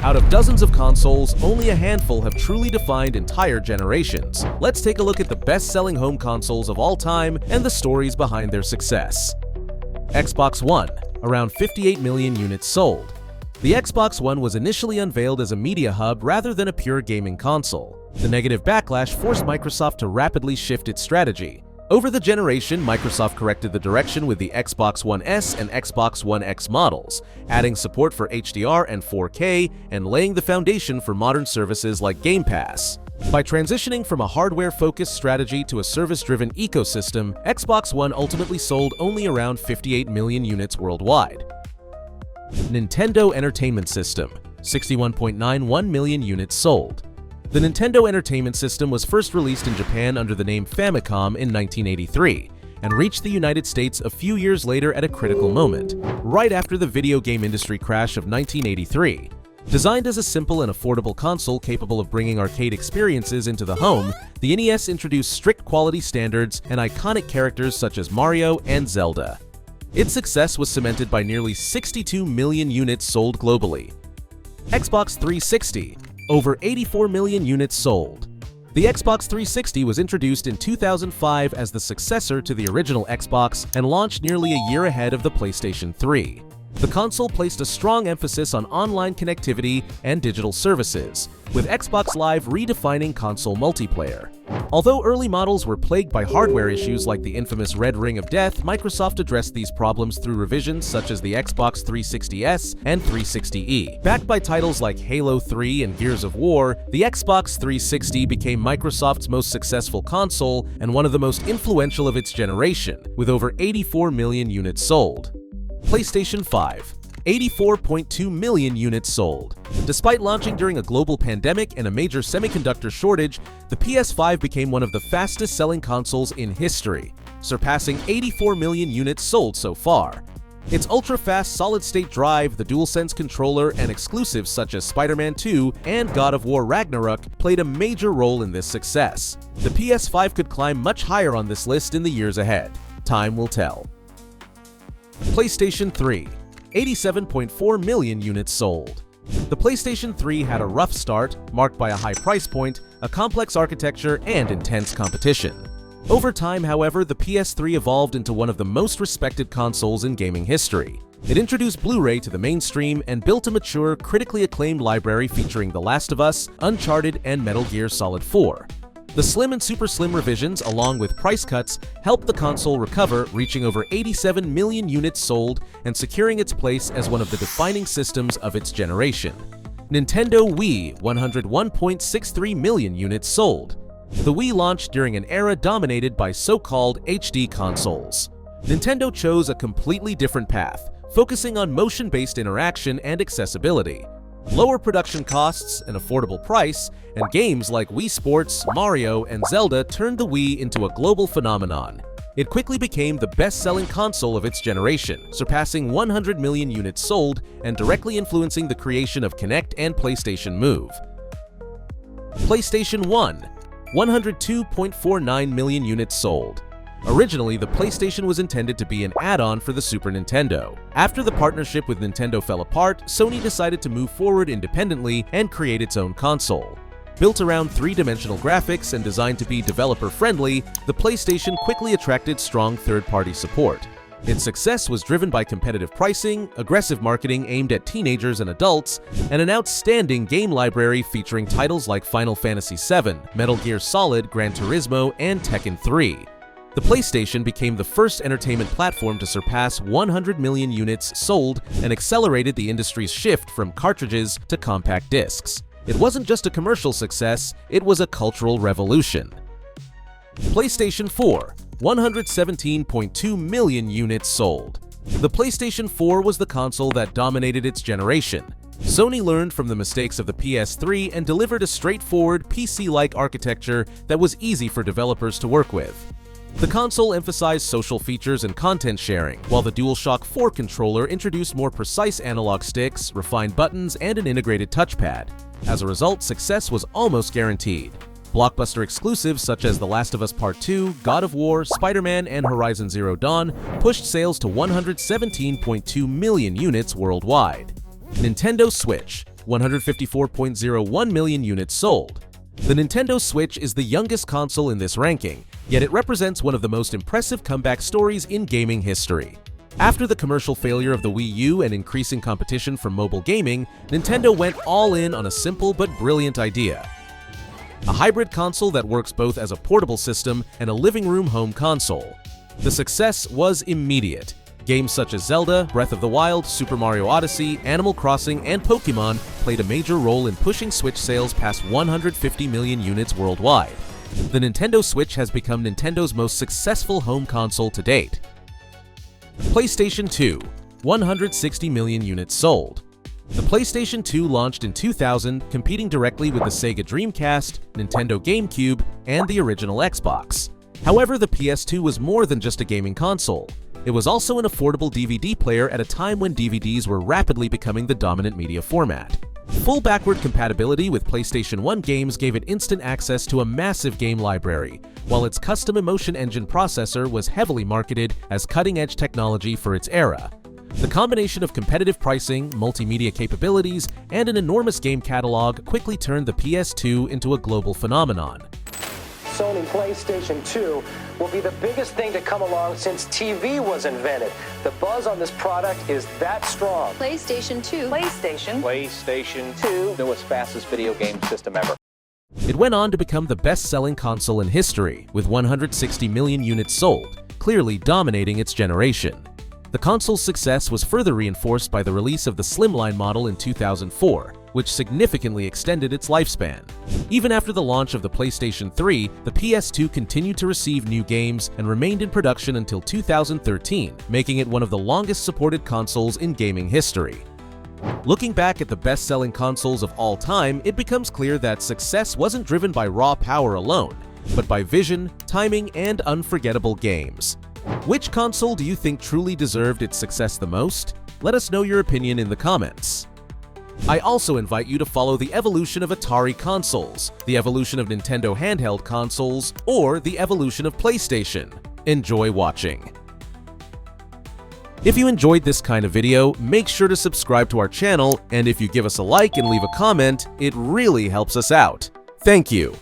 Out of dozens of consoles, only a handful have truly defined entire generations. Let's take a look at the best-selling home consoles of all time and the stories behind their success. Xbox One, around 58 million units sold. The Xbox One was initially unveiled as a media hub rather than a pure gaming console. The negative backlash forced Microsoft to rapidly shift its strategy. Over the generation, Microsoft corrected the direction with the Xbox One S and Xbox One X models, adding support for HDR and 4K and laying the foundation for modern services like Game Pass. By transitioning from a hardware-focused strategy to a service-driven ecosystem, Xbox One ultimately sold only around 58 million units worldwide. Nintendo Entertainment System, 61.91 million units sold. The Nintendo Entertainment System was first released in Japan under the name Famicom in 1983 and reached the United States a few years later at a critical moment, right after the video game industry crash of 1983. Designed as a simple and affordable console capable of bringing arcade experiences into the home, the NES introduced strict quality standards and iconic characters such as Mario and Zelda. Its success was cemented by nearly 62 million units sold globally. Xbox 360, over 84 million units sold. The Xbox 360 was introduced in 2005 as the successor to the original Xbox and launched nearly a year ahead of the PlayStation 3. The console placed a strong emphasis on online connectivity and digital services, with Xbox Live redefining console multiplayer. Although early models were plagued by hardware issues like the infamous Red Ring of Death, Microsoft addressed these problems through revisions such as the Xbox 360S and 360E. Backed by titles like Halo 3 and Gears of War, the Xbox 360 became Microsoft's most successful console and one of the most influential of its generation, with over 84 million units sold. PlayStation 5, 84.2 million units sold. Despite launching during a global pandemic and a major semiconductor shortage, the PS5 became one of the fastest-selling consoles in history, surpassing 84 million units sold so far. Its ultra-fast solid-state drive, the DualSense controller, and exclusives such as Spider-Man 2 and God of War Ragnarok played a major role in this success. The PS5 could climb much higher on this list in the years ahead. Time will tell. PlayStation 3, 87.4 million units sold. The PlayStation 3 had a rough start, marked by a high price point, a complex architecture, and intense competition. Over time, however, the PS3 evolved into one of the most respected consoles in gaming history. It introduced Blu-ray to the mainstream and built a mature, critically acclaimed library featuring The Last of Us, Uncharted, and Metal Gear Solid 4. The slim and super slim revisions, along with price cuts, helped the console recover, reaching over 87 million units sold and securing its place as one of the defining systems of its generation. Nintendo Wii, 101.63 million units sold. The Wii launched during an era dominated by so-called HD consoles. Nintendo chose a completely different path, focusing on motion-based interaction and accessibility. Lower production costs, an affordable price, and games like Wii Sports, Mario, and Zelda turned the Wii into a global phenomenon. It quickly became the best-selling console of its generation, surpassing 100 million units sold and directly influencing the creation of Kinect and PlayStation Move. PlayStation 1, 102.49 million units sold. Originally, the PlayStation was intended to be an add-on for the Super Nintendo. After the partnership with Nintendo fell apart, Sony decided to move forward independently and create its own console. Built around three-dimensional graphics and designed to be developer-friendly, the PlayStation quickly attracted strong third-party support. Its success was driven by competitive pricing, aggressive marketing aimed at teenagers and adults, and an outstanding game library featuring titles like Final Fantasy VII, Metal Gear Solid, Gran Turismo, and Tekken 3. The PlayStation became the first entertainment platform to surpass 100 million units sold and accelerated the industry's shift from cartridges to compact discs. It wasn't just a commercial success, it was a cultural revolution. PlayStation 4, 117.2 million units sold. The PlayStation 4 was the console that dominated its generation. Sony learned from the mistakes of the PS3 and delivered a straightforward, PC-like architecture that was easy for developers to work with. The console emphasized social features and content sharing, while the DualShock 4 controller introduced more precise analog sticks, refined buttons, and an integrated touchpad. As a result, success was almost guaranteed. Blockbuster exclusives such as The Last of Us Part 2, God of War, Spider-Man, and Horizon Zero Dawn pushed sales to 117.2 million units worldwide. Nintendo Switch, 154.01 million units sold. The Nintendo Switch is the youngest console in this ranking, yet it represents one of the most impressive comeback stories in gaming history. After the commercial failure of the Wii U and increasing competition from mobile gaming, Nintendo went all in on a simple but brilliant idea: a hybrid console that works both as a portable system and a living room home console. The success was immediate. Games such as Zelda, Breath of the Wild, Super Mario Odyssey, Animal Crossing, and Pokémon played a major role in pushing Switch sales past 150 million units worldwide. The Nintendo Switch has become Nintendo's most successful home console to date. PlayStation 2, 160 million units sold. The PlayStation 2 launched in 2000, competing directly with the Sega Dreamcast, Nintendo GameCube, and the original Xbox. However, the PS2 was more than just a gaming console. It was also an affordable DVD player at a time when DVDs were rapidly becoming the dominant media format. Full backward compatibility with PlayStation 1 games gave it instant access to a massive game library, while its custom Emotion Engine processor was heavily marketed as cutting-edge technology for its era. The combination of competitive pricing, multimedia capabilities, and an enormous game catalog quickly turned the PS2 into a global phenomenon. Sony PlayStation 2 will be the biggest thing to come along since TV was invented. The buzz on this product is that strong. PlayStation 2. PlayStation 2. Newest, fastest video game system ever. It went on to become the best-selling console in history, with 160 million units sold, clearly dominating its generation. The console's success was further reinforced by the release of the slimline model in 2004, which significantly extended its lifespan. Even after the launch of the PlayStation 3, the PS2 continued to receive new games and remained in production until 2013, making it one of the longest-supported consoles in gaming history. Looking back at the best-selling consoles of all time, it becomes clear that success wasn't driven by raw power alone, but by vision, timing, and unforgettable games. Which console do you think truly deserved its success the most? Let us know your opinion in the comments. I also invite you to follow the evolution of Atari consoles, the evolution of Nintendo handheld consoles, or the evolution of PlayStation. Enjoy watching. If you enjoyed this kind of video, make sure to subscribe to our channel, and if you give us a like and leave a comment, it really helps us out. Thank you.